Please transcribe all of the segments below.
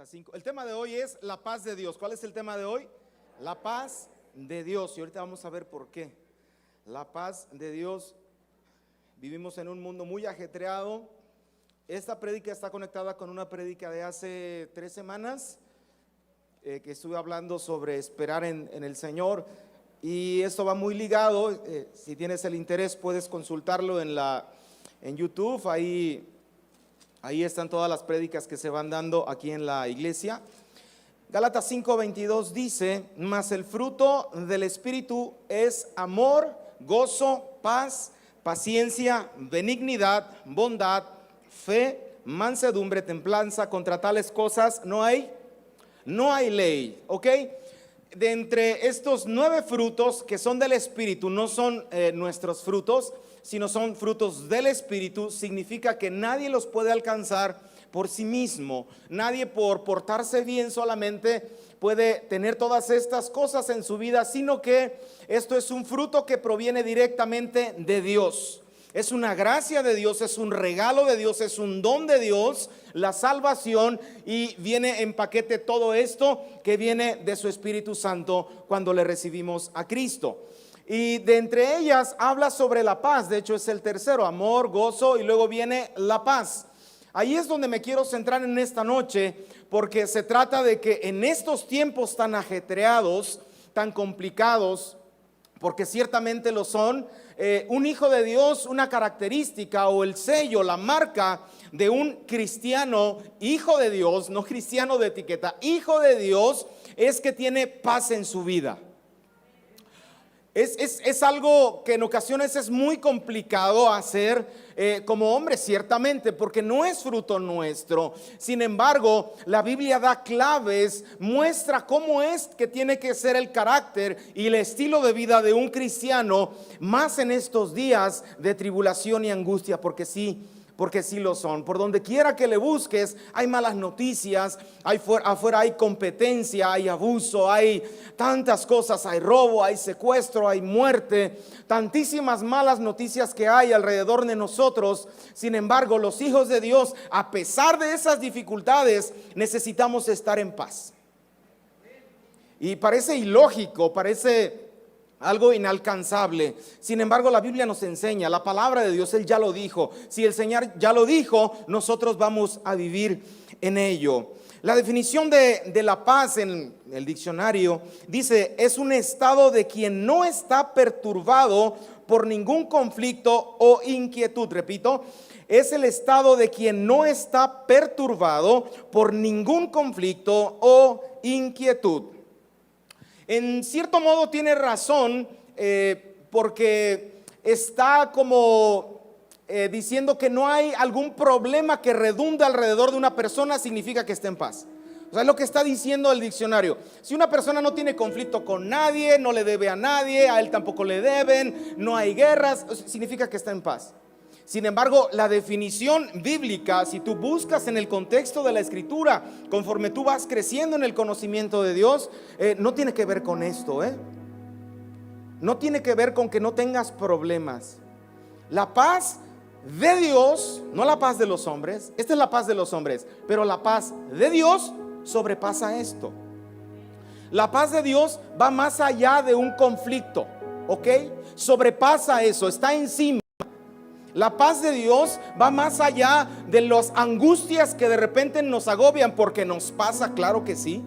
Gálatas 5. El tema de hoy es la paz de Dios. ¿Cuál es el tema de hoy? La paz de Dios. Y ahorita vamos a ver por qué. La paz de Dios. Vivimos en un mundo muy ajetreado. Esta prédica está conectada con una prédica de hace 3 semanas que estuve hablando sobre esperar en el Señor. Y esto va muy ligado. Si tienes el interés puedes consultarlo en YouTube. Ahí están todas las prédicas que se van dando aquí en la iglesia. Gálatas 5:22 dice: mas el fruto del Espíritu es amor, gozo, paz, paciencia, benignidad, bondad, fe, mansedumbre, templanza. Contra tales cosas no hay ley. ¿Ok? De entre estos 9 frutos que son del Espíritu, no son nuestros frutos, sino son frutos del Espíritu. Significa que nadie los puede alcanzar por sí mismo. Nadie por portarse bien solamente puede tener todas estas cosas en su vida, sino que esto es un fruto que proviene directamente de Dios. Es una gracia de Dios, es un regalo de Dios, es un don de Dios, la salvación, y viene en paquete todo esto que viene de su Espíritu Santo cuando le recibimos a Cristo. Y de entre ellas habla sobre la paz. De hecho es el tercero: amor, gozo, y luego viene la paz. Ahí es donde me quiero centrar en esta noche, porque se trata de que en estos tiempos tan ajetreados, tan complicados, porque ciertamente lo son, un hijo de Dios, una característica o el sello, la marca de un cristiano, hijo de Dios, no cristiano de etiqueta, hijo de Dios, es que tiene paz en su vida. Es algo que en ocasiones es muy complicado hacer como hombre, ciertamente, porque no es fruto nuestro. Sin embargo, la Biblia da claves, muestra cómo es que tiene que ser el carácter y el estilo de vida de un cristiano, más en estos días de tribulación y angustia, porque sí lo son. Por donde quiera que le busques hay malas noticias, afuera hay competencia, hay abuso, hay tantas cosas, hay robo, hay secuestro, hay muerte, tantísimas malas noticias que hay alrededor de nosotros. Sin embargo, los hijos de Dios, a pesar de esas dificultades, necesitamos estar en paz. Y parece ilógico, parece algo inalcanzable. Sin embargo, la Biblia nos enseña, la palabra de Dios, Él ya lo dijo. Si el Señor ya lo dijo, nosotros vamos a vivir en ello. La definición de la paz en el diccionario dice: es un estado de quien no está perturbado por ningún conflicto o inquietud. Repito, es el estado de quien no está perturbado por ningún conflicto o inquietud. En cierto modo tiene razón, porque está como diciendo que no hay algún problema que redunde alrededor de una persona, significa que está en paz. O sea, es lo que está diciendo el diccionario. Si una persona no tiene conflicto con nadie, no le debe a nadie, a él tampoco le deben, no hay guerras, significa que está en paz. Sin embargo, la definición bíblica, si tú buscas en el contexto de la Escritura, conforme tú vas creciendo en el conocimiento de Dios, no tiene que ver con esto, no tiene que ver con que no tengas problemas. La paz de Dios, no la paz de los hombres, esta es la paz de los hombres, pero la paz de Dios sobrepasa esto. La paz de Dios va más allá de un conflicto, ¿ok? Sobrepasa eso, está encima. La paz de Dios va más allá de las angustias que de repente nos agobian, porque nos pasa, claro que sí.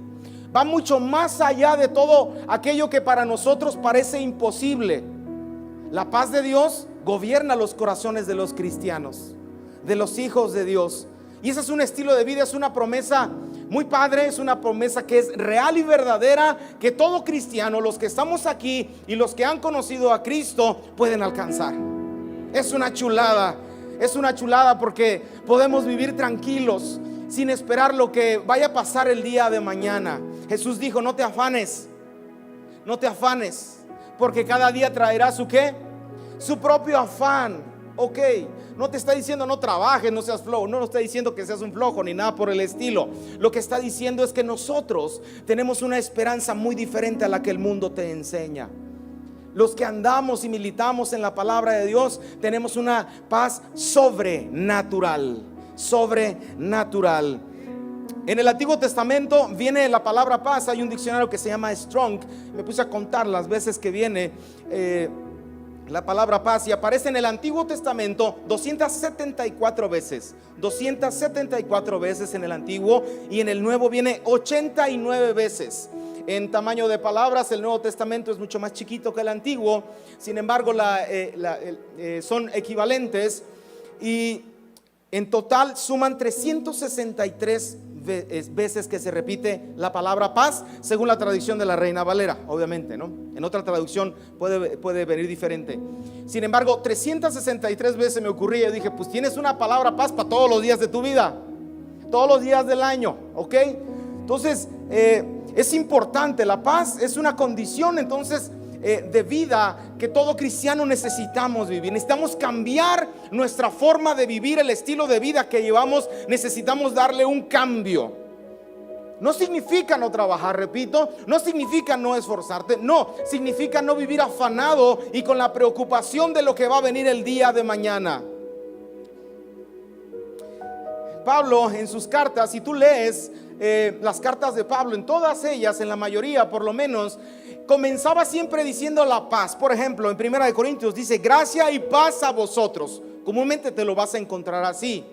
Va mucho más allá de todo aquello que para nosotros parece imposible. La paz de Dios gobierna los corazones de los cristianos, de los hijos de Dios. Y ese es un estilo de vida, es una promesa muy padre, es una promesa que es real y verdadera, que todo cristiano, los que estamos aquí y los que han conocido a Cristo, pueden alcanzar. Es una chulada porque podemos vivir tranquilos sin esperar lo que vaya a pasar el día de mañana. Jesús dijo: no te afanes, porque cada día traerá su ¿qué? Su propio afán. Ok, no te está diciendo no trabajes, no seas flojo, no está diciendo que seas un flojo ni nada por el estilo. Lo que está diciendo es que nosotros tenemos una esperanza muy diferente a la que el mundo te enseña. Los que andamos y militamos en la palabra de Dios tenemos una paz sobrenatural. En el Antiguo Testamento viene la palabra paz. Hay un diccionario que se llama Strong. Me puse a contar las veces que viene la palabra paz, y aparece en el Antiguo Testamento 274 veces. 274 veces en el Antiguo, y en el Nuevo viene 89 veces. En tamaño de palabras, el Nuevo Testamento es mucho más chiquito que el Antiguo. Sin embargo, son equivalentes, y en total suman 363 veces que se repite la palabra paz, según la traducción de la Reina Valera, obviamente, ¿no? En otra traducción puede venir diferente. Sin embargo, 363 veces me ocurría. Yo dije, pues tienes una palabra paz para todos los días de tu vida, todos los días del año, ¿ok? Entonces, es importante. La paz es una condición, entonces, de vida que todo cristiano necesitamos vivir. Necesitamos cambiar nuestra forma de vivir, el estilo de vida que llevamos. Necesitamos darle un cambio. No significa no trabajar, repito, no significa no esforzarte, no, significa no vivir afanado y con la preocupación de lo que va a venir el día de mañana. Pablo, en sus cartas, si tú lees las cartas de Pablo, en todas ellas, en la mayoría por lo menos, comenzaba siempre diciendo la paz. Por ejemplo, en 1 Corintios dice: gracia y paz a vosotros. Comúnmente te lo vas a encontrar así.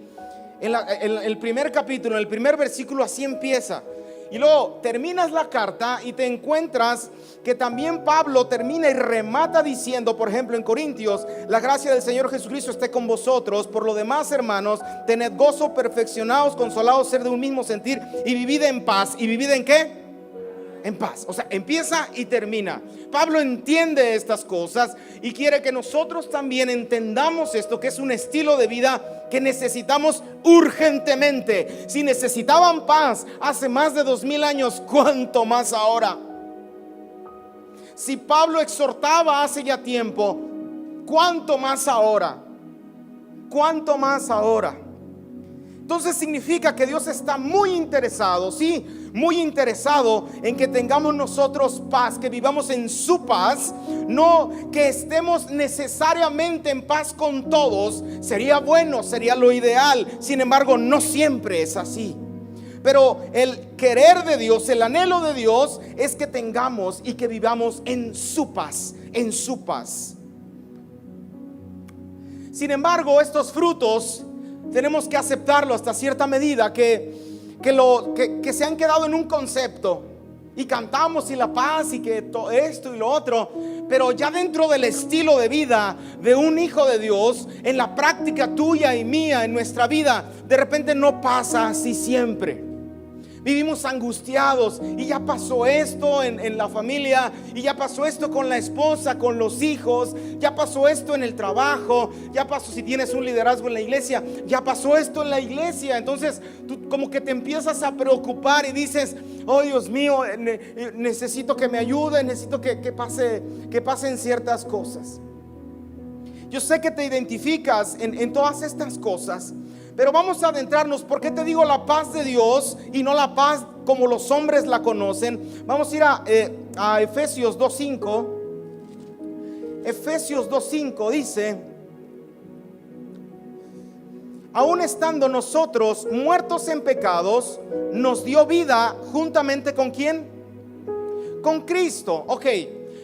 En el primer capítulo, en el primer versículo, así empieza. Y luego terminas la carta y te encuentras que también Pablo termina y remata diciendo, por ejemplo, en Corintios: la gracia del Señor Jesucristo esté con vosotros. Por lo demás, hermanos, tened gozo, perfeccionados, consolados, ser de un mismo sentir, y vivid en paz. ¿Y vivid en qué? En paz. O sea, empieza y termina. Pablo entiende estas cosas y quiere que nosotros también entendamos esto, que es un estilo de vida que necesitamos urgentemente. Si necesitaban paz hace más de 2000 años, ¿cuánto más ahora? Si Pablo exhortaba hace ya tiempo, ¿cuánto más ahora? ¿Cuánto más ahora? Entonces significa que Dios está muy interesado, sí, muy interesado en que tengamos nosotros paz, que vivamos en su paz, no que estemos necesariamente en paz con todos. Sería bueno, sería lo ideal. Sin embargo, no siempre es así. Pero el querer de Dios, el anhelo de Dios es que tengamos y que vivamos en su paz, en su paz. Sin embargo, estos frutos tenemos que aceptarlo hasta cierta medida, que se han quedado en un concepto, y cantamos y la paz y que todo esto y lo otro, pero ya dentro del estilo de vida de un hijo de Dios, en la práctica tuya y mía, en nuestra vida, de repente no pasa así siempre. Vivimos angustiados, y ya pasó esto en la familia, y ya pasó esto con la esposa, con los hijos, ya pasó esto en el trabajo, ya pasó si tienes un liderazgo en la iglesia, ya pasó esto en la iglesia. Entonces tú como que te empiezas a preocupar y dices: oh Dios mío, necesito que me ayude, necesito que pasen ciertas cosas. Yo sé que te identificas en todas estas cosas, pero vamos a adentrarnos. ¿Por qué te digo la paz de Dios y no la paz como los hombres la conocen? Vamos a ir a Efesios 2:5. Efesios 2:5 dice: aun estando nosotros muertos en pecados, nos dio vida juntamente ¿con quién? Con Cristo. Ok,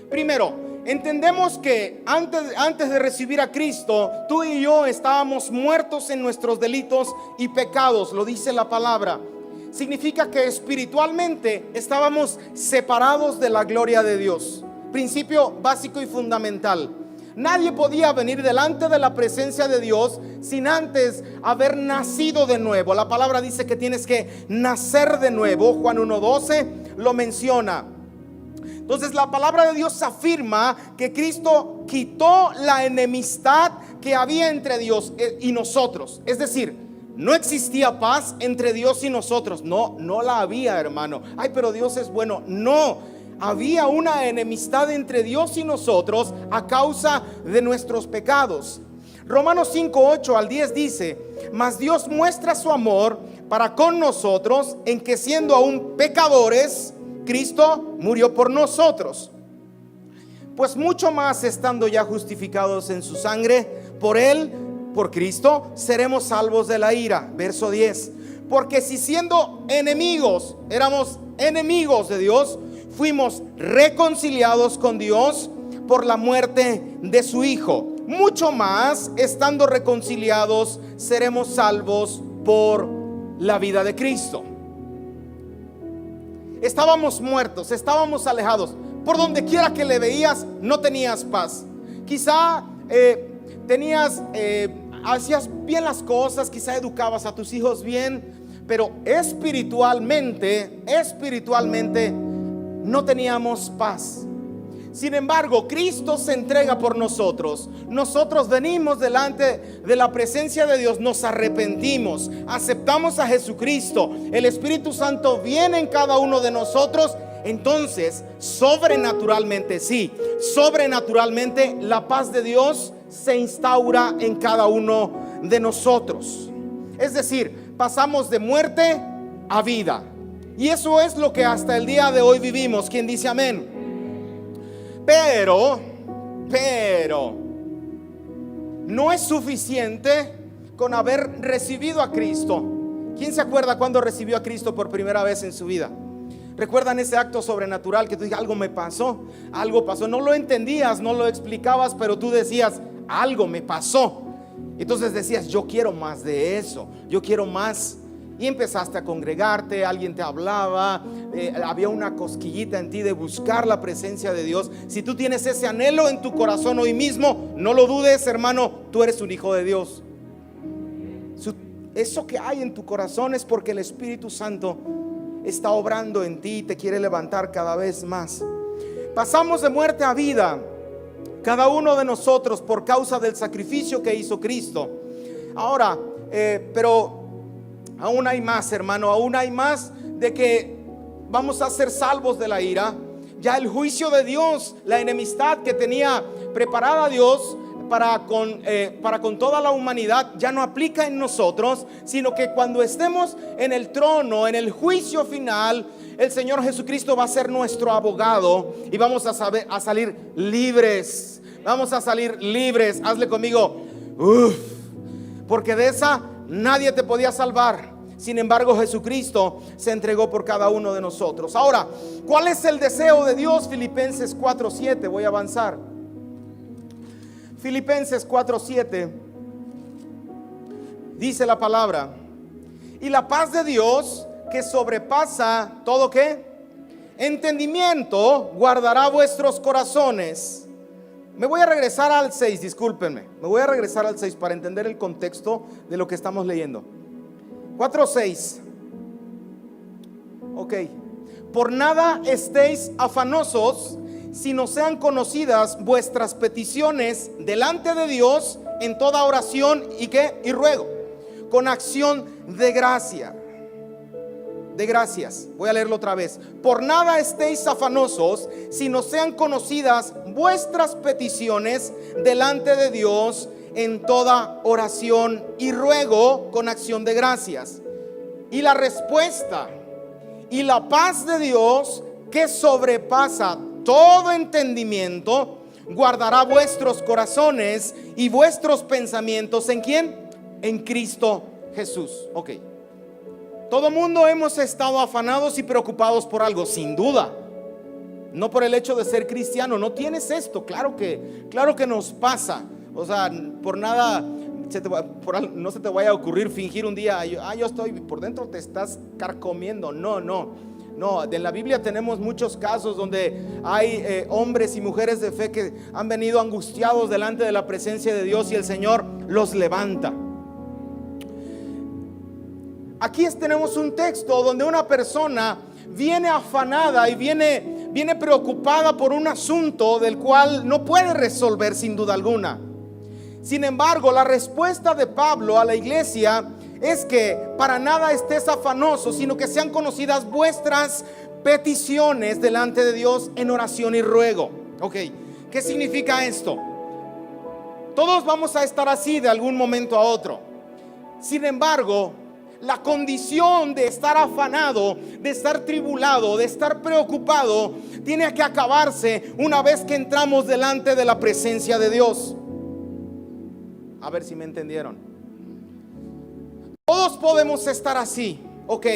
primero, entendemos que antes de recibir a Cristo, tú y yo estábamos muertos en nuestros delitos y pecados, lo dice la palabra. Significa que espiritualmente estábamos separados de la gloria de Dios. Principio básico y fundamental. Nadie podía venir delante de la presencia de Dios sin antes haber nacido de nuevo. La palabra dice que tienes que nacer de nuevo. Juan 1:12 lo menciona. Entonces la palabra de Dios afirma que Cristo quitó la enemistad que había entre Dios y nosotros. Es decir, no existía paz entre Dios y nosotros. No la había, hermano. Ay, pero Dios es bueno. No, había una enemistad entre Dios y nosotros a causa de nuestros pecados. Romanos 5:8-10 dice: mas Dios muestra su amor para con nosotros en que, siendo aún pecadores, Cristo murió por nosotros. Pues mucho más, estando ya justificados en su sangre, por Él, por Cristo, seremos salvos de la ira. Verso 10: Porque si siendo enemigos, éramos enemigos de Dios, fuimos reconciliados con Dios por la muerte de su Hijo. Mucho más, estando reconciliados, seremos salvos por la vida de Cristo. Estábamos muertos, estábamos alejados. Por donde quiera que le veías, no tenías paz. Quizá hacías bien las cosas, quizá educabas a tus hijos bien, pero espiritualmente no teníamos paz. Sin embargo, Cristo se entrega por nosotros. Nosotros venimos delante de la presencia de Dios, nos arrepentimos, aceptamos a Jesucristo. El Espíritu Santo viene en cada uno de nosotros. Entonces, sobrenaturalmente, la paz de Dios se instaura en cada uno de nosotros. Es decir, pasamos de muerte a vida. Y eso es lo que hasta el día de hoy vivimos. ¿Quién dice amén? Pero no es suficiente con haber recibido a Cristo. ¿Quién se acuerda cuando recibió a Cristo por primera vez en su vida? ¿Recuerdan ese acto sobrenatural que tú dices, algo me pasó, algo pasó? No lo entendías, no lo explicabas, pero tú decías, algo me pasó. Entonces decías, yo quiero más de eso, yo quiero más. Y empezaste a congregarte, alguien te hablaba, había una cosquillita en ti de buscar la presencia de Dios. Si tú tienes ese anhelo en tu corazón hoy mismo, no lo dudes, hermano, tú eres un hijo de Dios. Eso que hay en tu corazón es porque el Espíritu Santo está obrando en ti y te quiere levantar cada vez más. Pasamos de muerte a vida, cada uno de nosotros, por causa del sacrificio que hizo Cristo. Ahora, pero aún hay más, hermano, aún hay más de que vamos a ser salvos de la ira. Ya el juicio de Dios, la enemistad que tenía preparada Dios para con toda la humanidad, ya no aplica en nosotros, sino que cuando estemos en el trono, en el juicio final, el Señor Jesucristo va a ser nuestro abogado y vamos a salir libres. Vamos a salir libres. Hazle conmigo, porque de esa nadie te podía salvar. Sin embargo, Jesucristo se entregó por cada uno de nosotros. Ahora, ¿cuál es el deseo de Dios? Filipenses 4:7. Voy a avanzar. Filipenses 4:7 dice la palabra: y la paz de Dios, que sobrepasa todo ¿qué? Entendimiento, guardará vuestros corazones. Me voy a regresar al 6, discúlpenme. Me voy a regresar al 6 para entender el contexto de lo que estamos leyendo. 4:6. Ok. Por nada estéis afanosos, sino sean conocidas vuestras peticiones delante de Dios en toda oración y ¿qué? Y ruego, con acción de gracia. De gracias. Voy a leerlo otra vez. Por nada estéis afanosos, sino sean conocidas vuestras peticiones delante de Dios en toda oración y ruego con acción de gracias. Y la respuesta y la paz de Dios, que sobrepasa todo entendimiento, guardará vuestros corazones y vuestros pensamientos. ¿En quién? En Cristo Jesús. Ok. Todo mundo hemos estado afanados y preocupados por algo, sin duda. No por el hecho de ser cristiano. No tienes esto, claro que nos pasa. O sea, por nada no se te vaya a ocurrir fingir un día, yo estoy por dentro, te estás carcomiendo. No, en la Biblia tenemos muchos casos donde hay hombres y mujeres de fe que han venido angustiados delante de la presencia de Dios y el Señor los levanta. Aquí tenemos un texto donde una persona viene afanada y viene preocupada por un asunto del cual no puede resolver sin duda alguna. Sin embargo, la respuesta de Pablo a la iglesia es que para nada estés afanoso, sino que sean conocidas vuestras peticiones delante de Dios en oración y ruego. Ok, ¿qué significa esto? Todos vamos a estar así de algún momento a otro. Sin embargo, la condición de estar afanado, de estar tribulado, de estar preocupado, tiene que acabarse una vez que entramos delante de la presencia de Dios. A ver si me entendieron. Todos podemos estar así, ok.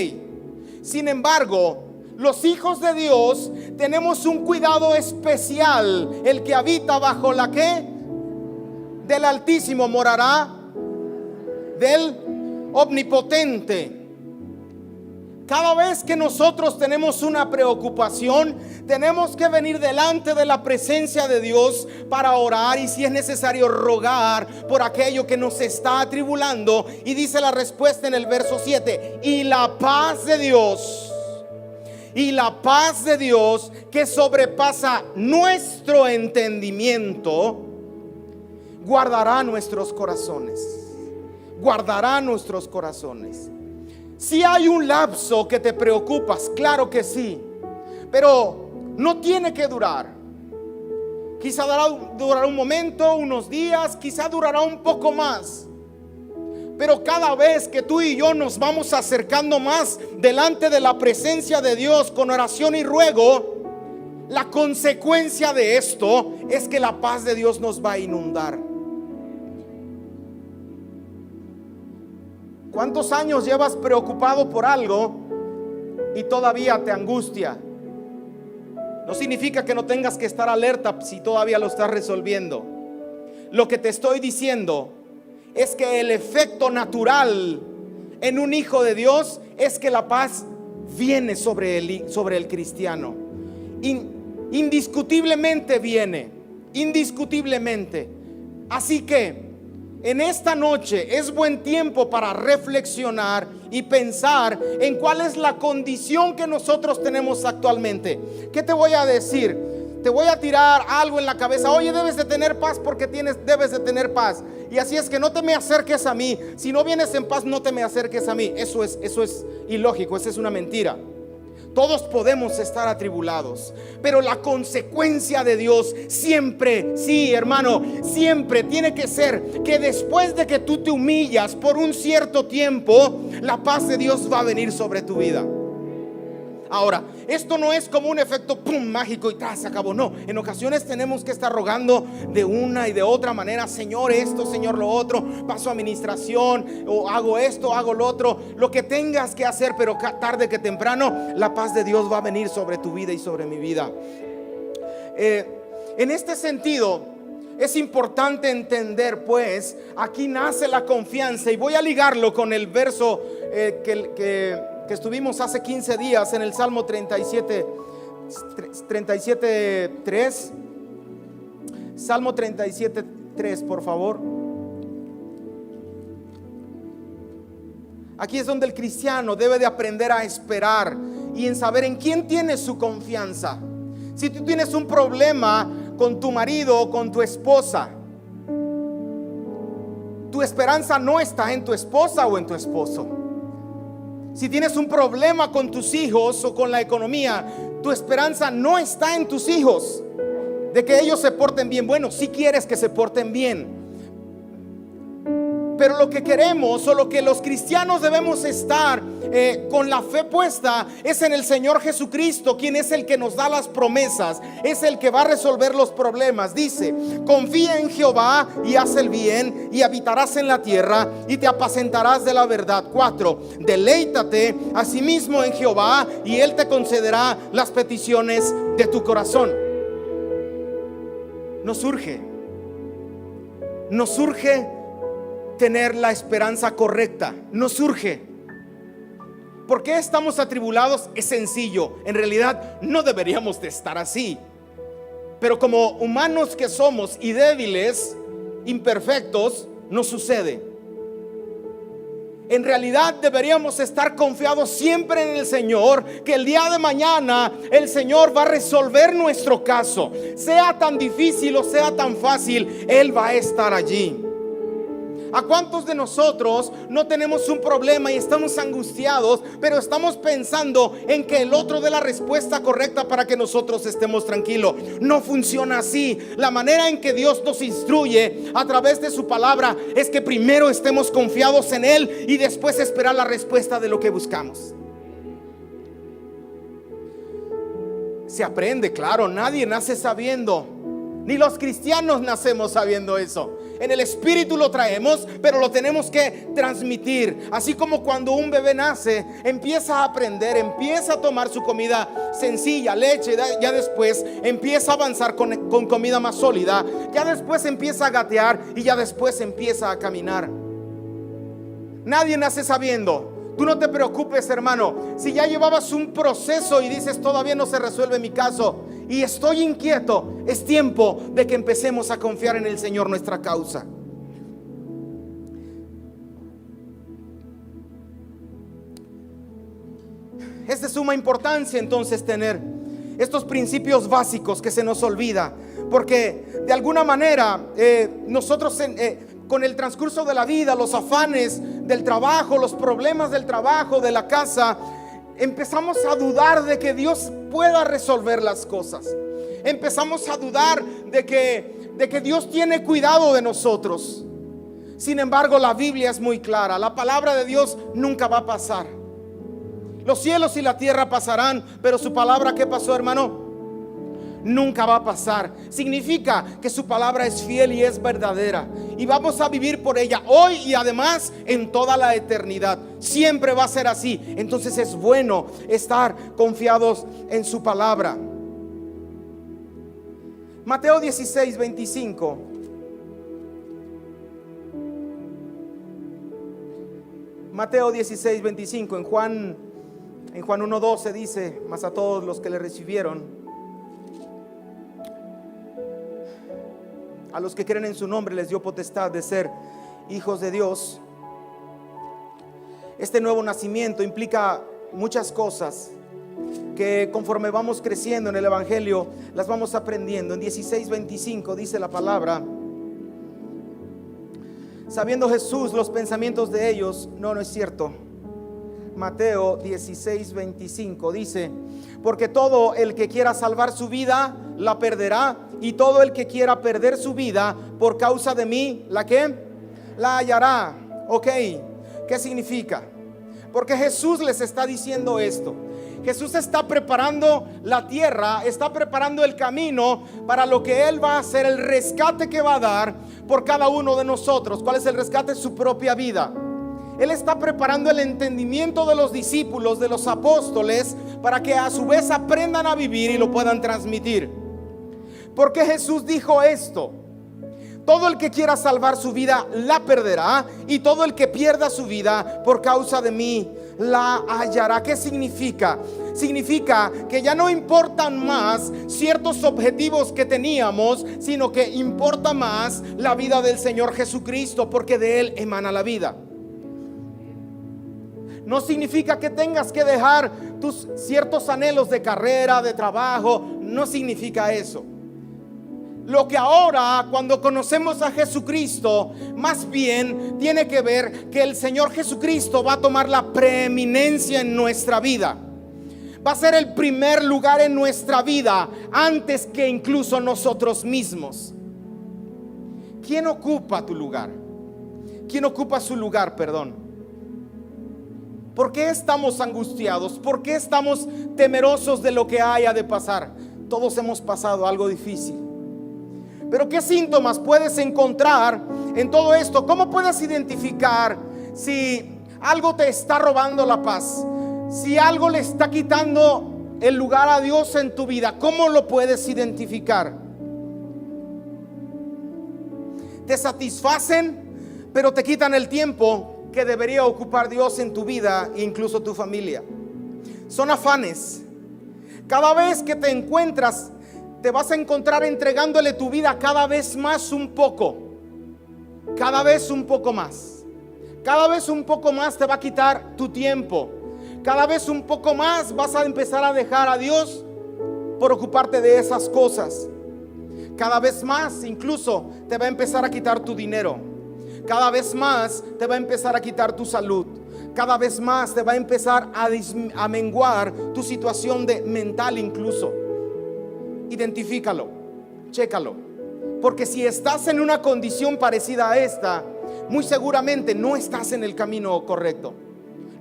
Sin embargo, los hijos de Dios tenemos un cuidado especial. El que habita bajo la ¿qué? Del Altísimo morará del Omnipotente. Cada vez que nosotros tenemos una preocupación, tenemos que venir delante de la presencia de Dios para orar y, si es necesario, rogar por aquello que nos está atribulando. Y dice la respuesta en el verso 7: y la paz de Dios, que sobrepasa nuestro entendimiento, guardará nuestros corazones. Si hay un lapso que te preocupas, claro que sí, pero no tiene que durar. Quizá durará un momento, unos días, quizá durará un poco más. Pero cada vez que tú y yo nos vamos acercando más delante de la presencia de Dios con oración y ruego, la consecuencia de esto es que la paz de Dios nos va a inundar. ¿Cuántos años llevas preocupado por algo y todavía te angustia? No significa que no tengas que estar alerta si todavía lo estás resolviendo. Lo que te estoy diciendo es que el efecto natural en un hijo de Dios es que la paz viene sobre el cristiano. Indiscutiblemente viene, indiscutiblemente. Así que en esta noche es buen tiempo para reflexionar y pensar en cuál es la condición que nosotros tenemos actualmente. ¿Qué te voy a decir? Te voy a tirar algo en la cabeza. Oye, debes de tener paz porque debes de tener paz. Y así es que no te me acerques a mí. Si no vienes en paz, no te me acerques a mí. Eso es ilógico, esa es una mentira. Todos podemos estar atribulados, pero la consecuencia de Dios siempre, sí, hermano, siempre tiene que ser que después de que tú te humillas por un cierto tiempo, la paz de Dios va a venir sobre tu vida. Ahora, esto no es como un efecto pum, mágico y se acabó. No, en ocasiones tenemos que estar rogando de una y de otra manera: Señor esto, Señor lo otro, paso a administración, o hago esto, hago lo otro, lo que tengas que hacer, pero tarde que temprano la paz de Dios va a venir sobre tu vida y sobre mi vida. En este sentido, es importante entender, pues, aquí nace la confianza, y voy a ligarlo con el verso que estuvimos hace 15 días en el Salmo 37:3. Salmo 37:3, por favor. Aquí es donde el cristiano debe de aprender a esperar y en saber en quién tiene su confianza. Si tú tienes un problema con tu marido o con tu esposa, tu esperanza no está en tu esposa o en tu esposo. Si tienes un problema con tus hijos o con la economía, tu esperanza no está en tus hijos, de que ellos se porten bien. Bueno, si quieres que se porten bien, pero lo que queremos, o lo que los cristianos debemos estar con la fe puesta, es en el Señor Jesucristo, quien es el que nos da las promesas, es el que va a resolver los problemas. Dice: confía en Jehová y haz el bien, y habitarás en la tierra, y te apacentarás de la verdad. 4. Deleítate asimismo en Jehová, y Él te concederá las peticiones de tu corazón. Nos urge tener la esperanza correcta. Nos urge. ¿Por qué estamos atribulados? Es sencillo. En realidad no deberíamos de estar así, pero como humanos que somos y débiles, imperfectos, nos sucede. En realidad deberíamos estar confiados siempre en el Señor, que el día de mañana el Señor va a resolver nuestro caso. Sea tan difícil o sea tan fácil, Él va a estar allí. ¿A cuántos de nosotros no tenemos un problema y estamos angustiados, pero estamos pensando en que el otro dé la respuesta correcta para que nosotros estemos tranquilos? No funciona así. La manera en que Dios nos instruye a través de su palabra es que primero estemos confiados en Él y después esperar la respuesta de lo que buscamos. Se aprende, claro, nadie nace sabiendo. Ni los cristianos nacemos sabiendo eso. en el espíritu lo traemos, pero lo tenemos que transmitir. Así como cuando un bebé nace, empieza a aprender, empieza a tomar su comida sencilla, leche, ya después empieza a avanzar con comida más sólida, ya después empieza a gatear y ya después empieza a caminar. Nadie nace sabiendo. Tú no te preocupes, hermano. Si ya llevabas un proceso y dices todavía no se resuelve mi caso y estoy inquieto, es tiempo de que empecemos a confiar en el Señor nuestra causa. Es de suma importancia entonces tener estos principios básicos que se nos olvida, porque de alguna manera nosotros con el transcurso de la vida, los afanes del trabajo, los problemas del trabajo, de la casa, empezamos a dudar de que Dios pueda resolver las cosas. Empezamos a dudar de que Dios tiene cuidado de nosotros. Sin embargo, la Biblia es muy clara. La palabra de Dios nunca va a pasar. Los cielos y la tierra pasarán, pero su palabra, ¿qué pasó, hermano? Nunca va a pasar. Significa que su palabra es fiel y es verdadera, y vamos a vivir por ella hoy y además en toda la eternidad. Siempre va a ser así. Entonces es bueno estar confiados en su palabra. Mateo 16, 25. Mateo 16, 25. En Juan 1:12 dice: mas a todos los que le recibieron, a los que creen en su nombre, les dio potestad de ser hijos de Dios. Este nuevo nacimiento implica muchas cosas que conforme vamos creciendo en el evangelio las vamos aprendiendo. En 16:25 dice la palabra: sabiendo Jesús los pensamientos de ellos. No es cierto. Mateo 16:25 dice: porque todo el que quiera salvar su vida la perderá, y todo el que quiera perder su vida por causa de mí, ¿la qué? La hallará. Ok, ¿qué significa? Porque Jesús les está diciendo esto. Jesús está preparando la tierra, está preparando el camino para lo que Él va a hacer, el rescate que va a dar por cada uno de nosotros. ¿Cuál es el rescate? Su propia vida. Él está preparando el entendimiento de los discípulos, de los apóstoles, para que a su vez aprendan a vivir y lo puedan transmitir. ¿Por qué Jesús dijo esto? Todo el que quiera salvar su vida la perderá, y todo el que pierda su vida por causa de mí la hallará. ¿Qué significa? Significa que ya no importan más ciertos objetivos que teníamos, sino que importa más la vida del Señor Jesucristo, porque de Él emana la vida. No significa que tengas que dejar tus ciertos anhelos de carrera, de trabajo. No significa eso. Lo que ahora, cuando conocemos a Jesucristo, más bien tiene que ver que el Señor Jesucristo va a tomar la preeminencia en nuestra vida. Va a ser el primer lugar en nuestra vida, antes que incluso nosotros mismos. ¿Quién ocupa tu lugar? ¿Quién ocupa su lugar, perdón? ¿Por qué estamos angustiados? ¿Por qué estamos temerosos de lo que haya de pasar? Todos hemos pasado algo difícil. Pero ¿qué síntomas puedes encontrar en todo esto? ¿Cómo puedes identificar si algo te está robando la paz? Si algo le está quitando el lugar a Dios en tu vida, ¿cómo lo puedes identificar? Te satisfacen, pero te quitan el tiempo que debería ocupar Dios en tu vida e incluso tu familia. Son afanes. Cada vez que te encuentras, te vas a encontrar entregándole tu vida cada vez más un poco. Cada vez un poco más. Cada vez un poco más te va a quitar tu tiempo. Cada vez un poco más vas a empezar a dejar a Dios por ocuparte de esas cosas. Cada vez más incluso te va a empezar a quitar tu dinero. Cada vez más te va a empezar a quitar tu salud. Cada vez más te va a empezar a menguar tu situación mental incluso. Identifícalo, chécalo, porque si estás en una condición parecida a esta, muy seguramente no estás en el camino correcto.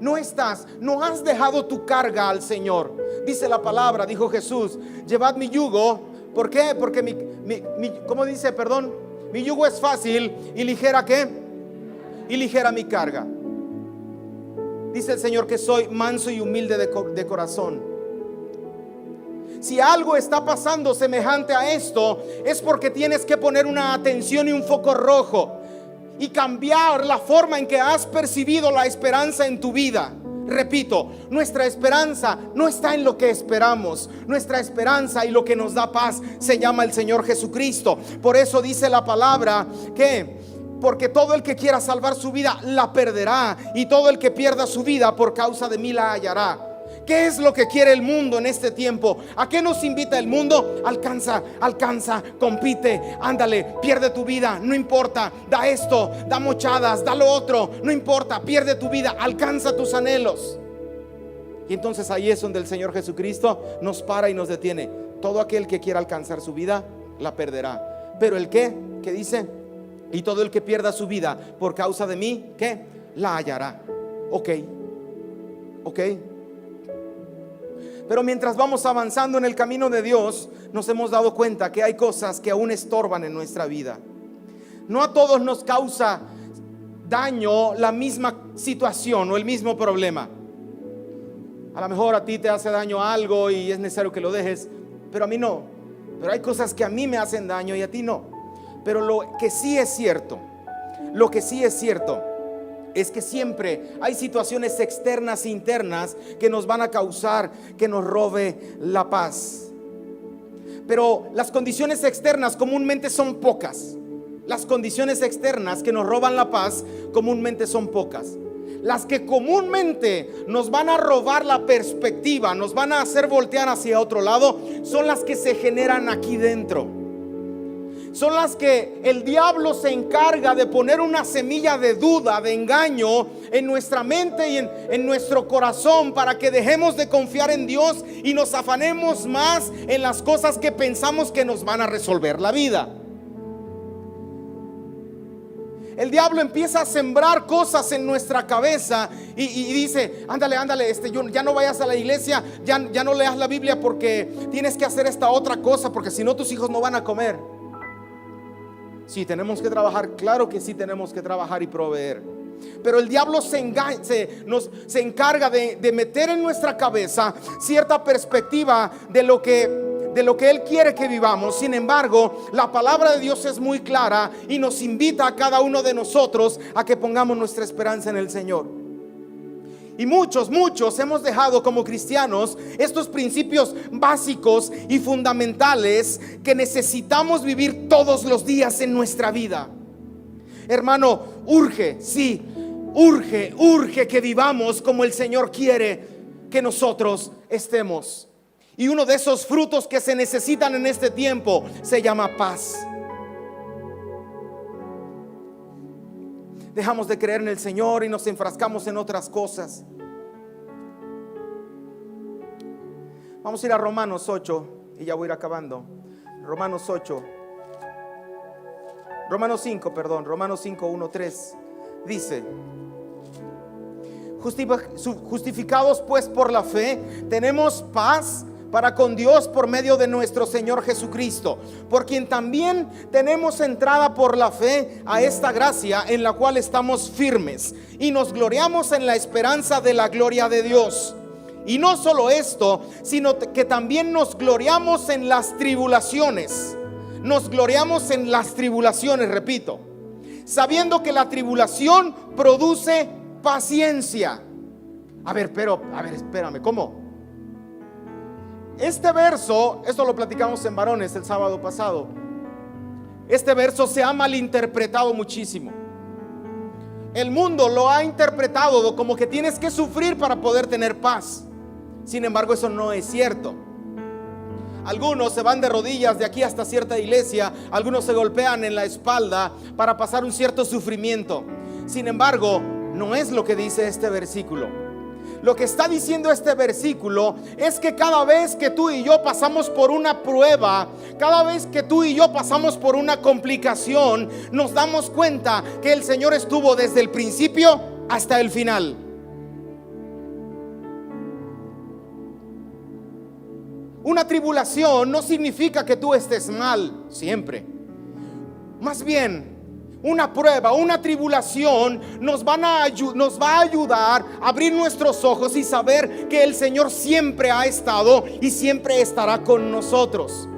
No has dejado tu carga al Señor. Dice la palabra, dijo Jesús: llevad mi yugo. ¿Por qué? Porque ¿cómo dice? Perdón. Mi yugo es fácil y ligera, ¿qué? Y ligera mi carga. Dice el Señor que soy manso y humilde de corazón. Si algo está pasando semejante a esto, es porque tienes que poner una atención y un foco rojo y cambiar la forma en que has percibido la esperanza en tu vida. Repito, nuestra esperanza no está en lo que esperamos. Nuestra esperanza y lo que nos da paz se llama el Señor Jesucristo. Por eso dice la palabra que porque todo el que quiera salvar su vida la perderá, y todo el que pierda su vida por causa de mí la hallará. ¿Qué es lo que quiere el mundo en este tiempo? ¿A qué nos invita el mundo? Alcanza, compite, ándale, pierde tu vida, no importa, da esto, da mochadas, da lo otro, no importa, pierde tu vida, alcanza tus anhelos. Y entonces ahí es donde el Señor Jesucristo nos para y nos detiene. Todo aquel que quiera alcanzar su vida la perderá, pero el ¿qué dice? Y todo el que pierda su vida por causa de mí, ¿qué? La hallará. Ok. Pero mientras vamos avanzando en el camino de Dios, nos hemos dado cuenta que hay cosas que aún estorban en nuestra vida. No a todos nos causa daño la misma situación o el mismo problema. A lo mejor a ti te hace daño algo y es necesario que lo dejes, pero a mí no. Pero hay cosas que a mí me hacen daño y a ti no. Pero lo que sí es cierto es que siempre hay situaciones externas e internas que nos van a causar que nos robe la paz. Pero las condiciones externas comúnmente son pocas. Las condiciones externas que nos roban la paz comúnmente son pocas. Las que comúnmente nos van a robar la perspectiva, nos van a hacer voltear hacia otro lado, son las que se generan aquí dentro. Son las que el diablo se encarga de poner una semilla de duda, de engaño en nuestra mente y en nuestro corazón, para que dejemos de confiar en Dios y nos afanemos más en las cosas que pensamos que nos van a resolver la vida. El diablo empieza a sembrar cosas en nuestra cabeza y dice, ándale, ya no vayas a la iglesia, ya no leas la Biblia porque tienes que hacer esta otra cosa, porque si no tus hijos no van a comer. Sí, tenemos que trabajar, claro que sí tenemos que trabajar y proveer. Pero el diablo se encarga de meter en nuestra cabeza cierta perspectiva de lo que Él quiere que vivamos. Sin embargo, la palabra de Dios es muy clara y nos invita a cada uno de nosotros a que pongamos nuestra esperanza en el Señor. Y muchos hemos dejado como cristianos estos principios básicos y fundamentales que necesitamos vivir todos los días en nuestra vida. Hermano, urge que vivamos como el Señor quiere que nosotros estemos. Y uno de esos frutos que se necesitan en este tiempo se llama paz. Dejamos de creer en el Señor y nos enfrascamos en otras cosas. Vamos a ir a Romanos 8 y ya voy a ir acabando. Romanos 5, 1, 3 dice: justificados pues por la fe, tenemos paz para con Dios por medio de nuestro Señor Jesucristo, por quien también tenemos entrada por la fe a esta gracia en la cual estamos firmes y nos gloriamos en la esperanza de la gloria de Dios. Y no solo esto, sino que también nos gloriamos en las tribulaciones. Nos gloriamos en las tribulaciones, repito, sabiendo que la tribulación produce paciencia. Espérame, ¿cómo? Este verso, esto lo platicamos en Varones el sábado pasado. Este verso se ha malinterpretado muchísimo. El mundo lo ha interpretado como que tienes que sufrir para poder tener paz. Sin embargo, eso no es cierto. Algunos se van de rodillas de aquí hasta cierta iglesia, algunos se golpean en la espalda para pasar un cierto sufrimiento. Sin embargo, no es lo que dice este versículo. Lo que está diciendo este versículo es que cada vez que tú y yo pasamos por una prueba, cada vez que tú y yo pasamos por una complicación, nos damos cuenta que el Señor estuvo desde el principio hasta el final. Una tribulación no significa que tú estés mal siempre. Más bien, una prueba, una tribulación nos va a ayudar a abrir nuestros ojos y saber que el Señor siempre ha estado y siempre estará con nosotros.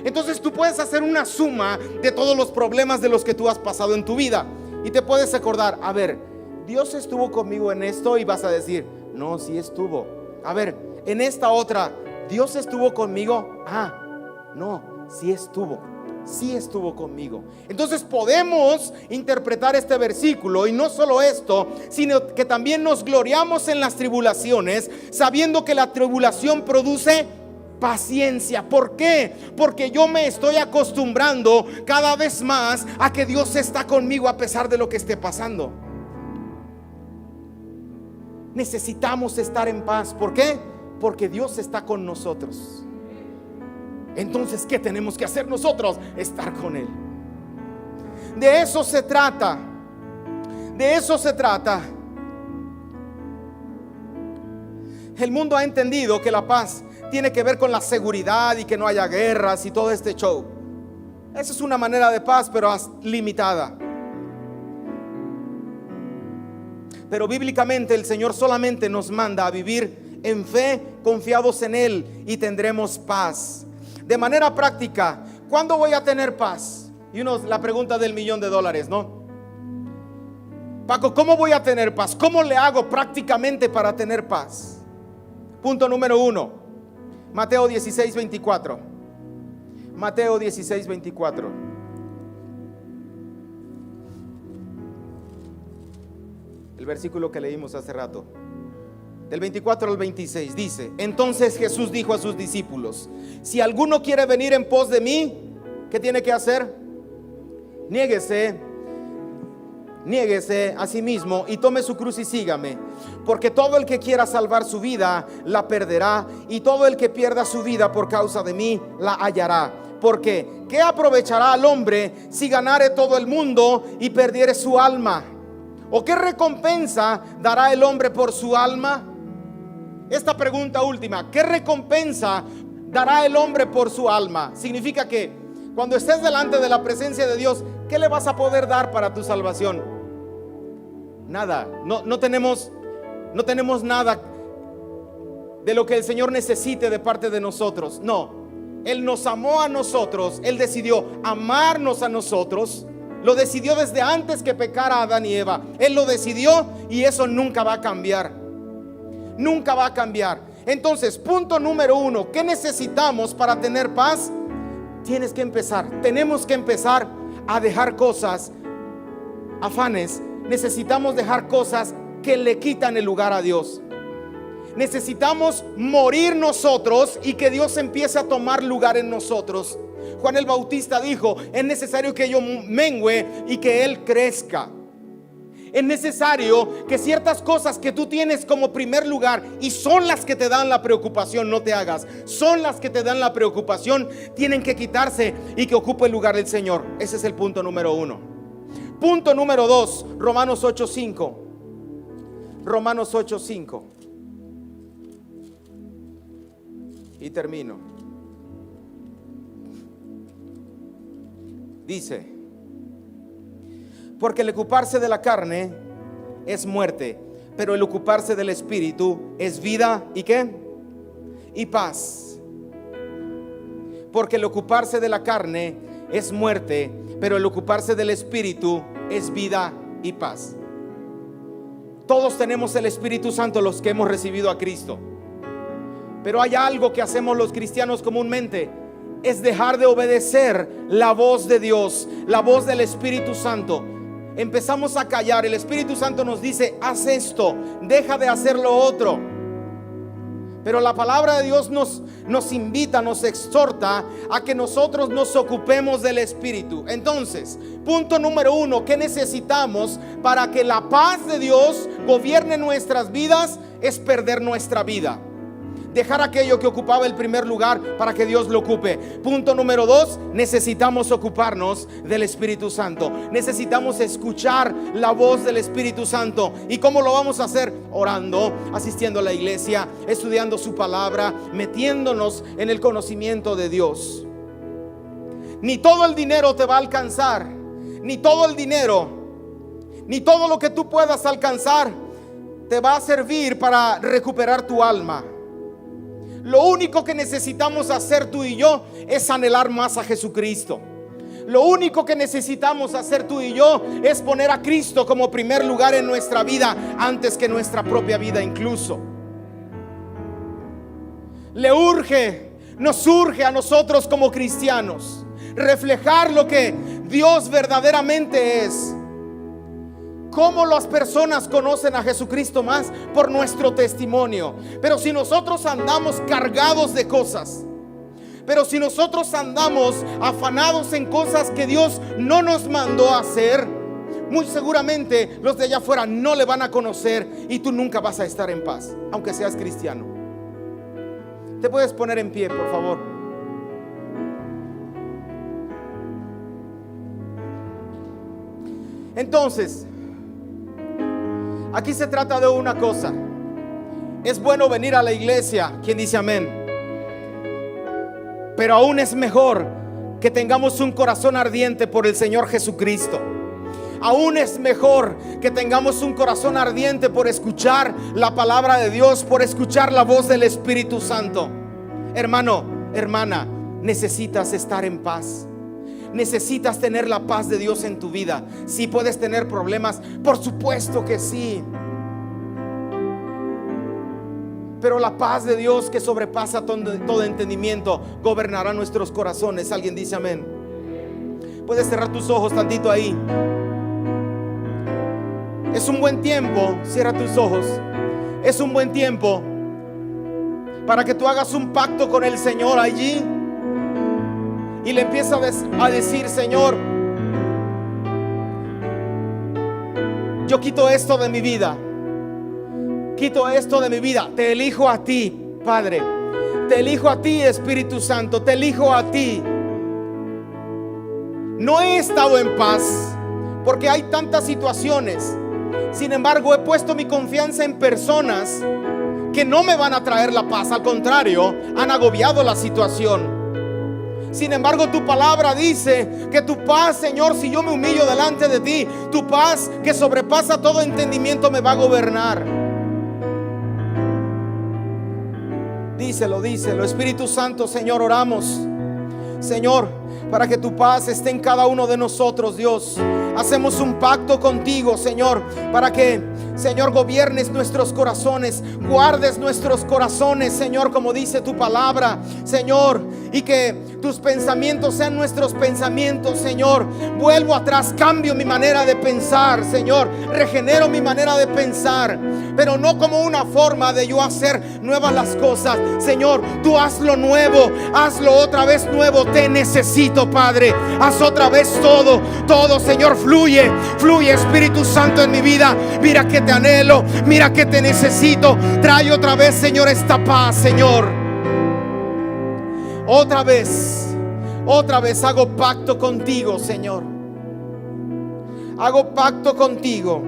Entonces tú puedes hacer una suma de todos los problemas de los que tú has pasado en tu vida y te puedes acordar, a ver, Dios estuvo conmigo en esto, y vas a decir, no, sí estuvo. A ver, en esta otra, Dios estuvo conmigo. No, sí estuvo conmigo. Entonces podemos interpretar este versículo, y no solo esto, sino que también nos gloriamos en las tribulaciones, sabiendo que la tribulación produce paciencia. ¿Por qué? Porque yo me estoy acostumbrando cada vez más a que Dios está conmigo a pesar de lo que esté pasando. Necesitamos estar en paz. ¿Por qué? Porque Dios está con nosotros. Entonces, ¿qué tenemos que hacer nosotros? Estar con Él. De eso se trata. De eso se trata. El mundo ha entendido que la paz tiene que ver con la seguridad y que no haya guerras y todo este show. Esa es una manera de paz, pero limitada. Pero bíblicamente el Señor solamente nos manda a vivir en fe, confiados en Él, y tendremos paz. De manera práctica, ¿cuándo voy a tener paz? Y la pregunta del $1.000.000, ¿no? Paco, ¿cómo voy a tener paz? ¿Cómo le hago prácticamente para tener paz? Punto número 1, Mateo 16:24. Mateo 16:24. El versículo que leímos hace rato, del 24 al 26, dice: entonces Jesús dijo a sus discípulos: si alguno quiere venir en pos de mí, ¿qué tiene que hacer? Niéguese a sí mismo y tome su cruz y sígame. Porque todo el que quiera salvar su vida la perderá, y todo el que pierda su vida por causa de mí la hallará. Porque ¿qué aprovechará al hombre si ganare todo el mundo y perdiere su alma? ¿O qué recompensa dará el hombre por su alma? Esta pregunta última, ¿qué recompensa dará el hombre por su alma? Significa que cuando estés delante de la presencia de Dios, ¿qué le vas a poder dar para tu salvación? Nada. No tenemos nada de lo que el Señor necesite de parte de nosotros. No, Él nos amó a nosotros. Él decidió amarnos a nosotros. Lo decidió desde antes que pecara Adán y Eva. Él lo decidió, y eso nunca va a cambiar. Nunca va a cambiar. Entonces, punto número 1, ¿qué necesitamos para tener paz? Tenemos que empezar a dejar cosas, afanes. Necesitamos dejar cosas que le quitan el lugar a Dios. Necesitamos morir nosotros y que Dios empiece a tomar lugar en nosotros. Juan el Bautista dijo: es necesario que yo mengüe y que Él crezca. Es necesario que ciertas cosas que tú tienes como primer lugar y son las que te dan la preocupación, no te hagas, son las que te dan la preocupación, tienen que quitarse y que ocupe el lugar del Señor. Ese es el punto número 1. Punto número 2, Romanos 8:5. Romanos 8:5. Y termino. Dice: porque el ocuparse de la carne es muerte, pero el ocuparse del Espíritu es vida. ¿Y qué? Y paz. Porque el ocuparse de la carne es muerte, pero el ocuparse del Espíritu es vida y paz. Todos tenemos el Espíritu Santo, los que hemos recibido a Cristo. Pero hay algo que hacemos los cristianos comúnmente: es dejar de obedecer la voz de Dios, la voz del Espíritu Santo. Empezamos a callar. El Espíritu Santo nos dice: haz esto, deja de hacer lo otro. Pero la palabra de Dios nos invita, nos exhorta a que nosotros nos ocupemos del Espíritu. Entonces, punto número 1, ¿qué necesitamos para que la paz de Dios gobierne nuestras vidas? Es perder nuestra vida. Dejar aquello que ocupaba el primer lugar para que Dios lo ocupe. Punto número 2, necesitamos ocuparnos del Espíritu Santo. Necesitamos escuchar la voz del Espíritu Santo. ¿Y cómo lo vamos a hacer? Orando, asistiendo a la iglesia, estudiando su palabra, metiéndonos en el conocimiento de Dios. Ni todo el dinero te va a alcanzar ni todo el dinero, ni todo lo que tú puedas alcanzar te va a servir para recuperar tu alma. Lo único que necesitamos hacer tú y yo es anhelar más a Jesucristo. Lo único que necesitamos hacer tú y yo es poner a Cristo como primer lugar en nuestra vida, antes que nuestra propia vida incluso. Nos urge a nosotros como cristianos reflejar lo que Dios verdaderamente es. ¿Cómo las personas conocen a Jesucristo más? Por nuestro testimonio. Pero si nosotros andamos cargados de cosas, pero si nosotros andamos afanados en cosas que Dios no nos mandó a hacer, muy seguramente los de allá afuera no le van a conocer y tú nunca vas a estar en paz, aunque seas cristiano. Te puedes poner en pie, por favor. Entonces, aquí se trata de una cosa. Es bueno venir a la iglesia. ¿Quién dice amén? Pero aún es mejor que tengamos un corazón ardiente por el Señor Jesucristo. Aún es mejor que tengamos un corazón ardiente por escuchar la palabra de Dios, por escuchar la voz del Espíritu Santo. Hermano, hermana, necesitas estar en paz. Necesitas tener la paz de Dios en tu vida. ¿Sí puedes tener problemas? Por supuesto que sí. Pero la paz de Dios, que sobrepasa todo entendimiento, gobernará nuestros corazones. ¿Alguien dice amén? Puedes cerrar tus ojos tantito ahí. Es un buen tiempo, cierra tus ojos. Es un buen tiempo para que tú hagas un pacto con el Señor allí y le empiezas a decir: Señor, yo quito esto de mi vida. Quito esto de mi vida. Te elijo a ti, Padre. Te elijo a ti, Espíritu Santo. Te elijo a ti. No he estado en paz porque hay tantas situaciones. Sin embargo, he puesto mi confianza en personas que no me van a traer la paz. Al contrario, han agobiado la situación. Sin embargo, tu palabra dice que tu paz, Señor, si yo me humillo delante de ti, tu paz que sobrepasa todo entendimiento me va a gobernar. Díselo, díselo. Espíritu Santo, Señor, oramos, Señor, para que tu paz esté en cada uno de nosotros, Dios. Hacemos un pacto contigo, Señor, para que, Señor, gobiernes nuestros corazones, guardes nuestros corazones, Señor, como dice tu palabra, Señor, y que tus pensamientos sean nuestros pensamientos, Señor. Vuelvo atrás, cambio mi manera de pensar, Señor, regenero mi manera de pensar, pero no como una forma de yo hacer nuevas las cosas. Señor, tú hazlo nuevo, hazlo otra vez nuevo. Te necesito, Padre. Haz otra vez todo, Señor. Fluye, Espíritu Santo, en mi vida. Mira que te anhelo, mira que te necesito. Trae otra vez, Señor, esta paz, Señor. Otra vez hago pacto contigo, Señor. Hago pacto contigo.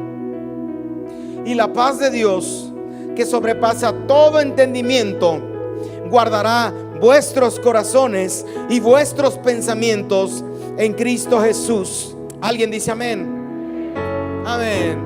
Y la paz de Dios, que sobrepasa todo entendimiento, guardará vuestros corazones y vuestros pensamientos en Cristo Jesús. Alguien dice amén. Amén.